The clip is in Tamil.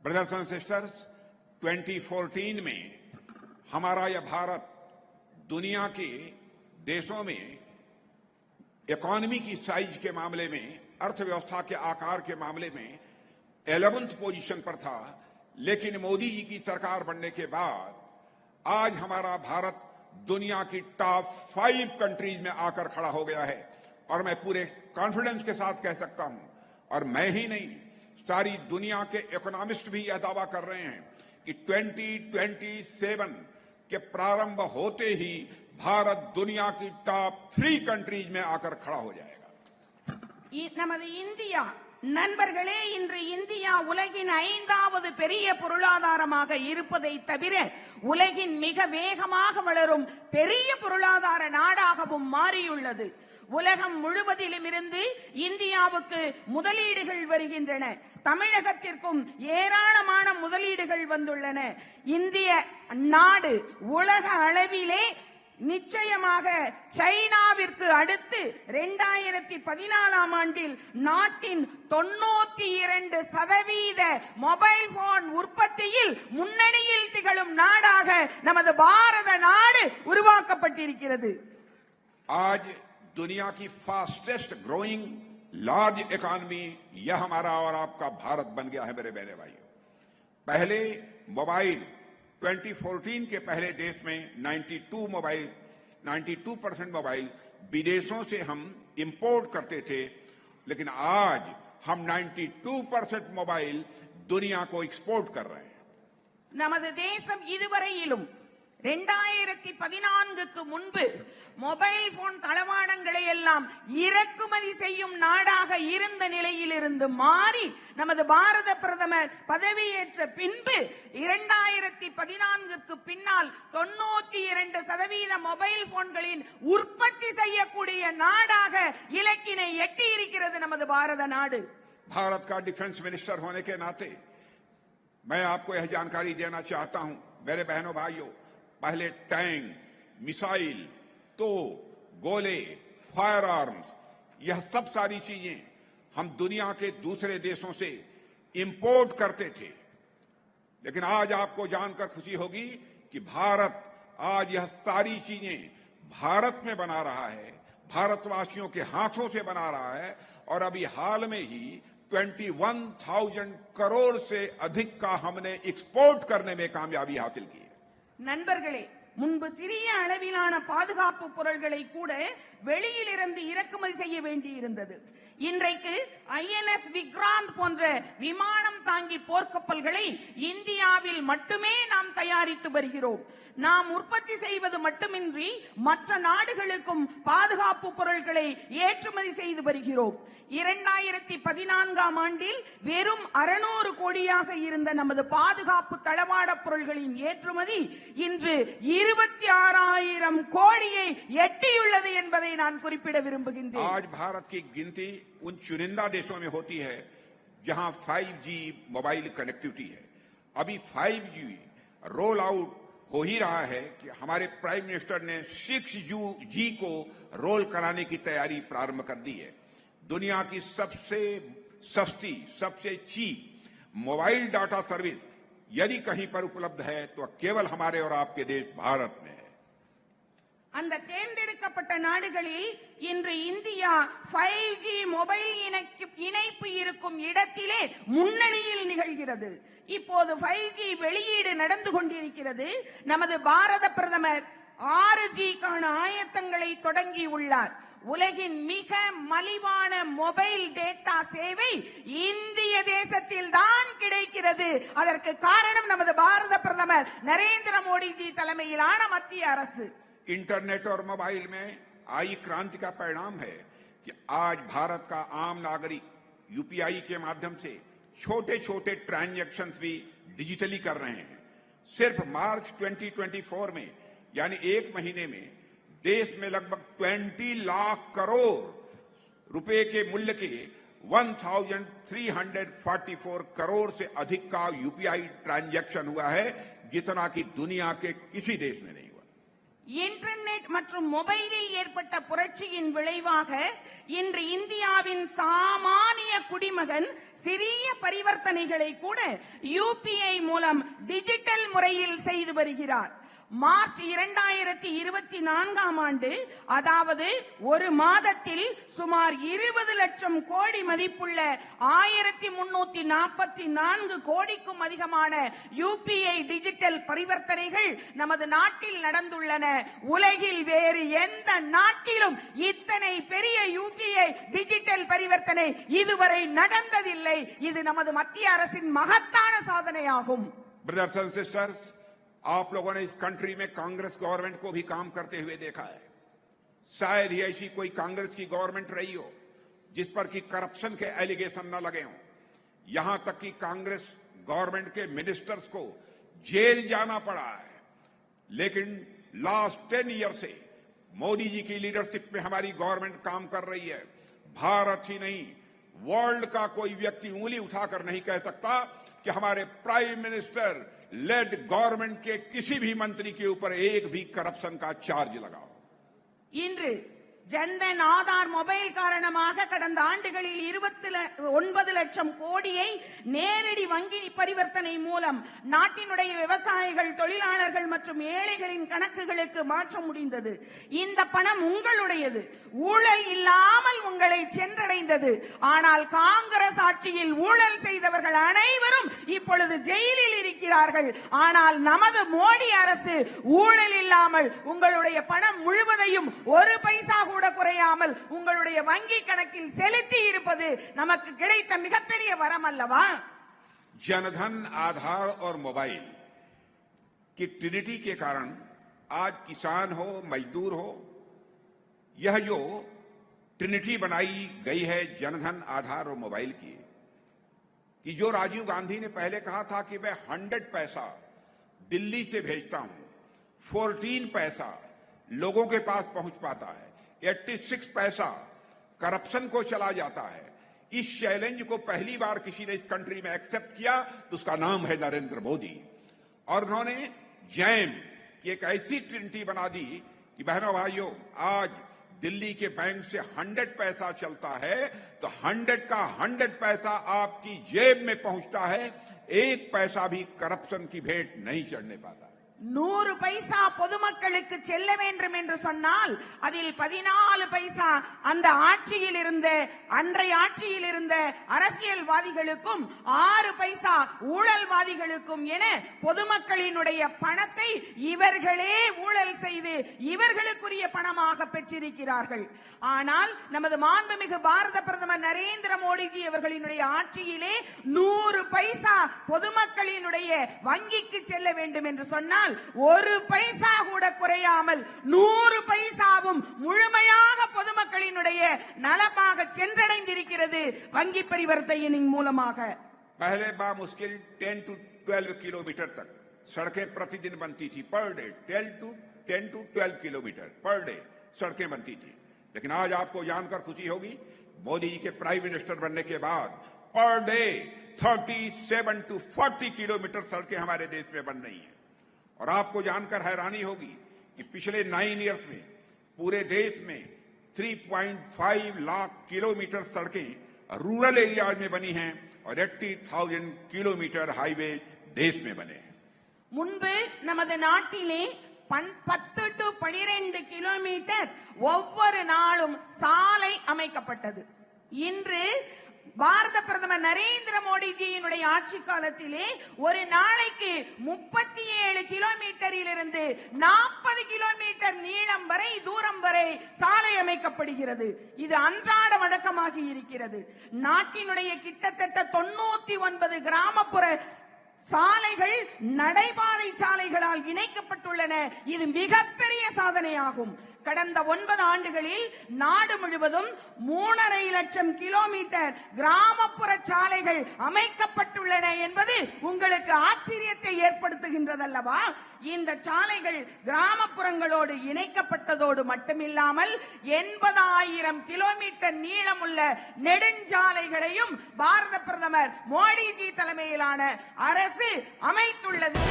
ब्रदर्स एंड सिस्टर्स, 2014 में हमारा यह भारत दुनिया के देशों में इकोनॉमी की साइज के मामले में, अर्थव्यवस्था के आकार के मामले में 11th पोजीशन पर था। लेकिन मोदी जी की सरकार बनने के बाद आज हमारा भारत दुनिया की टॉप 5 कंट्रीज में आकर खड़ा हो गया है। और मैं पूरे कॉन्फिडेंस के साथ कह सकता हूं, और मैं ही नहीं, सारी दुनिया के इकोनॉमिस्ट भी यह दावा कर रहे हैं कि 2027 के प्रारंभ होते ही भारत दुनिया की टॉप 3 कंट्रीज में आकर खड़ा हो जाएगा। நமது இந்தியா நண்பர்களே, இன்று இந்தியா உலகின் 5வது பெரிய பொருளாதாரமாக இருப்பதை தவிர உலகின் மிக வேகமாக வளரும் பெரிய பொருளாதார நாடாகவும் மாறியுள்ளது. உலகம் முழுவதிலும் இருந்து இந்தியாவுக்கு முதலீடுகள் வருகின்றன. தமிழகத்திற்கும் ஏராளமான முதலீடுகள் வந்துள்ளன. இந்திய நாடு உலக அளவிலே நிச்சயமாக சைனாவிற்கு அடுத்து 2014ஆம் ஆண்டில் நாட்டின் 92% மொபைல் போன் உற்பத்தியில் முன்னணியில் திகழும் நாடாக நமது பாரத நாடு உருவாக்கப்பட்டிருக்கிறது. आज दुनिया की फास्टेस्ट ग्रोइंग लार्ज इकोनॉमी यह हमारा और आपका भारत बन गया है। मेरे बहने भाइयों, पहले मोबाइल 2014 के पहले देश में 92% मोबाइल विदेशों से हम इंपोर्ट करते थे, लेकिन आज हम 92% मोबाइल दुनिया को एक्सपोर्ट कर रहे हैं। நமது தேசம் இதுவரையிலும் 2014க்கு முன்பு மொபைல் போன் தளவாடங்களை எல்லாம் இறக்குமதி செய்யும் நாடாக இருந்த நிலையிலிருந்து மாறி நமது பாரத பிரதமர் பதவியேற்ற பின்பு 2014க்கு பின்னால் 92% மொபைல் போன்களின் உற்பத்தி செய்யக்கூடிய நாடாக இலக்கினை எட்டி இருக்கிறது நமது பாரத நாடு। भारत का डिफेंस मिनिस्टर होने के नाते मैं आपको यह जानकारी देना चाहता हूं, मेरे बहनों भाइयों, पहले टैंक, मिसाइल, तो गोले, फायर आर्म्स, यह सब सारी चीजें हम दुनिया के दूसरे देशों से इंपोर्ट करते थे। लेकिन आज आपको जानकर खुशी होगी कि भारत आज यह सारी चीजें भारत में बना रहा है, भारतवासियों के हाथों से बना रहा है। और अभी हाल में ही 21,000 करोड़ से अधिक का हमने एक्सपोर्ट करने में कामयाबी हासिल की है। நண்பர்களே, முன்பு சிறிய அளவிலான பாதுகாப்பு பொருட்களை கூட வெளியிலிருந்து இறக்குமதி செய்ய வேண்டியிருந்தது. இன்றைக்கு INS விக்ராந்த் போன்ற விமானம் தாங்கி போர்க்கப்பல்களை இந்தியாவில் மட்டுமே நாம் தயாரித்து வருகிறோம். நாம் உற்பத்தி செய்வது மட்டுமின்றி மற்ற நாடுகளுக்கும் பாதுகாப்பு பொருட்களை ஏற்றுமதி செய்து வருகிறோம். 2014ஆம் ஆண்டில் வெறும் 600 கோடியாக இருந்த நமது பாதுகாப்பு தளவாட பொருட்களின் ஏற்றுமதி இன்று 26,000 கோடியை எட்டியுள்ளது என்பதை நான் குறிப்பிட விரும்புகின்றேன்। आज भारत की गिनती उन चुनिंदा देशों में होती है जहां 5G मोबाइल कनेक्टिविटी है। अभी 5G रोल आउट हो ही रहा है कि हमारे प्राइम मिनिस्टर ने 6G को रोल कराने की तैयारी प्रारंभ कर दी है। दुनिया की सबसे सस्ती, सबसे चीप मोबाइल डाटा सर्विस यदि कहीं पर उपलब्ध है तो केवल हमारे और आपके देश भारत में है। அந்த தேர்ந்தெடுக்கப்பட்ட நாடுகளில் இன்று இந்தியா 5G மொபைல் இணைப்பு இருக்கும் இடத்திலே முன்னணியில் நிகழ்கிறது। இப்போது 5G வெளியீடு நடந்து கொண்டிருக்கிறது। நமது பாரத பிரதமர் 6Gக்கான ஆயத்தங்களை தொடங்கி உள்ளார்। உலகின் மிக மலிவான மொபைல் டேட்டா சேவை இந்திய தேசத்தில் தான் கிடைக்கிறது। அதற்கு காரணம் நமது பாரத பிரதமர் நரேந்திர மோடி ஜி தலைமையிலான மத்திய அரசு। इंटरनेट और मोबाइल में आई क्रांति का परिणाम है कि आज भारत का आम नागरिक यूपीआई के माध्यम से छोटे छोटे ट्रांजैक्शंस भी डिजिटली कर रहे हैं। सिर्फ मार्च 2024 में यानी 1 महीने में देश में लगभग 20 लाख करोड़ रुपए के मूल्य के 1,344 करोड़ से अधिक का यूपीआई ट्रांजैक्शन हुआ है, जितना कि दुनिया के किसी देश में नहीं हुआ। इंटरनेट இன்டர்நெட் மற்றும் மொபைலில் ஏற்பட்ட புரட்சியின் விளைவாக இன்று இந்தியாவின் சாமானிய குடிமகன் சிறிய பரிவர்த்தனைகளை கூட UPI மூலம் டிஜிட்டல் முறையில் செய்து வருகிறார். மார்ச் 2024ஆம் ஆண்டு, அதாவது ஒரு மாதத்தில் சுமார் 20 லட்சம் கோடி மதிப்புள்ள 1344 கோடிக்கும் அதிகமான UPI டிஜிட்டல் பரிவர்த்தனைகள் நமது நாட்டில் நடந்துள்ளன. உலகில் வேறு எந்த நாட்டிலும் இத்தனை பெரிய UPI டிஜிட்டல் பரிவர்த்தனை இதுவரை நடந்ததில்லை. இது நமது மத்திய அரசின் மகத்தான சாதனையாகும். ब्रदर्स एंड सिस्टर्स, आप लोगों ने इस कंट्री में कांग्रेस गवर्नमेंट को भी काम करते हुए देखा है. शायद ही ऐसी कोई कांग्रेस की गवर्नमेंट रही हो जिस पर कि करप्शन के एलिगेशन न लगे हों. यहां तक कि कांग्रेस गवर्नमेंट के मिनिस्टर्स को जेल जाना पड़ा है. लेकिन लास्ट 10 ईयर से मोदी जी की लीडरशिप में हमारी गवर्नमेंट काम कर रही है. भारत ही नहीं, वर्ल्ड का कोई व्यक्ति उंगली उठाकर नहीं कह सकता कि हमारे प्राइम मिनिस्टर लेड गवर्नमेंट के किसी भी मंत्री के ऊपर एक भी करप्शन का चार्ज लगाओ. இன்று ஜன்தன் ஆதார் மொபைல் காரணமாக கடந்த ஆண்டுகளில் 29 லட்சம் கோடியை நேரடி வங்கி பரிவர்த்தனை மூலம் நாட்டினுடைய விவசாயிகள், தொழிலாளர்கள் மற்றும் ஏழைகளின் கணக்குகளுக்கு மாற்ற முடிந்தது. இந்த பணம் உங்களுடையது, ஊழல் இல்லாமல் உங்களை சென்றடைந்தது. ஆனால் காங்கிரஸ் ஆட்சியில் ஊழல் செய்தவர்கள் அனைவரும் இப்பொழுது ஜெயிலில் இருக்கிறார்கள். ஆனால் நமது மோடி அரசு ஊழல் இல்லாமல் உங்களுடைய பணம் முழுவதையும் ஒரு பைசா கூட குறையாமல் உங்களுடைய வங்கி கணக்கில் செலுத்தி இருப்பது நமக்கு கிடைத்த மிகப்பெரிய வரம் அல்லவா? जनधन, आधार और मोबाइल की ट्रिनिटी के कारण आज किसान हो, मजदूर हो, यह जो ट्रिनिटी बनाई गई है जनधन, आधार और मोबाइल की, कि जो राजीव गांधी ने पहले कहा था कि मैं 100 पैसा दिल्ली से भेजता हूं, 14 पैसा लोगों के पास पहुंच पाता है, 86 पैसा करप्शन को चला जाता है. इस चैलेंज को पहली बार किसी ने इस कंट्री में एक्सेप्ट किया तो उसका नाम है नरेंद्र मोदी. और उन्होंने जैम की एक ऐसी ट्रिनिटी बना दी कि बहनों भाइयों, आज दिल्ली के बैंक से 100 पैसा चलता है तो 100 का 100 पैसा आपकी जेब में पहुंचता है. एक पैसा भी करप्शन की भेंट नहीं चढ़ने पाता. 100 பைசா பொதுமக்களுக்கு செல்ல வேண்டும் என்று சொன்னால் அதில் 14 பைசா அந்த ஆட்சியில் இருந்த, அன்றைய ஆட்சியில் இருந்த அரசியல்வாதிகளுக்கும் 6 பைசா ஊழல்வாதிகளுக்கும் என பொதுமக்களினுடைய பணத்தை இவர்களே ஊழல் செய்து இவர்களுக்குரிய பணமாக பெற்றிருக்கிறார்கள். ஆனால் நமது மாண்புமிகு பாரத பிரதமர் நரேந்திர மோடிஜி அவர்களினுடைய ஆட்சியிலே 100 பைசா பொதுமக்களினுடைய வங்கிக்கு செல்ல வேண்டும் என்று சொன்னால் ஒரு பைசா கூட குறையாமல் 100 பைசாவும் முழுமையாக பொதுமக்களினுடைய நலமாக சென்றடைந்திருக்கிறது வங்கி பரிவர்த்தனையின் மூலமாக. पहले बामुश्किल 10 to 12 किलोमीटर तक सड़कें प्रतिदिन बनती थी, per day 10 to 12 kilometre per day सड़कें बनती थी. लेकिन आज आपको जानकर खुशी होगी, मोदी जी के प्राइम मिनिस्टर बनने के बाद पर डे 37 to 40 किलोमीटर सड़कें हमारे देश में बन रही हैं. और आपको जानकर हैरानी होगी कि पिछले 9 इयर्स में पूरे देश में 3.5 लाख किलोमीटर सड़कें रूरल एरियाज में बनी हैं और 80,000 किलोमीटर हाईवे देश में बने हैं. முன்பு நமது நாட்டிலே 10 to 12 கிலோமீட்டர் ஒவ்வொரு நாளும் சாலை அமைக்கப்பட்டது. இன்று பாரத பிரதமர் நரேந்திர மோடிஜியினுடைய ஆட்சி காலத்திலே ஒரு நாளைக்கு 37 கிலோமீட்டரில் இருந்து 40 கிலோமீட்டர் நீளம் வரை, தூரம் வரை சாலை அமைக்கப்படுகிறது. இது அன்றாட வழக்கமாகி இருக்கிறது. நாட்டினுடைய கிட்டத்தட்ட 99 கிராமப்புற சாலைகள் நடைபாதை சாலைகளால் இணைக்கப்பட்டுள்ளன. இது மிகப்பெரிய சாதனையாகும். கடந்த 9 ஆண்டுகளில் நாடு முழுவதும் 3.5 லட்சம் கிலோமீட்டர் கிராமப்புற சாலைகள் அமைக்கப்பட்டுள்ளன என்பது உங்களுக்கு ஆச்சரியத்தை ஏற்படுத்துகின்றதல்லவா? இந்த சாலைகள் கிராமப்புறங்களோடு இணைக்கப்பட்டதோடு மட்டுமில்லாமல் 80,000 கிலோமீட்டர் நீளமுள்ள நெடுஞ்சாலைகளையும் பாரத பிரதமர் மோடிஜி தலைமையிலான அரசு அமைத்துள்ளது.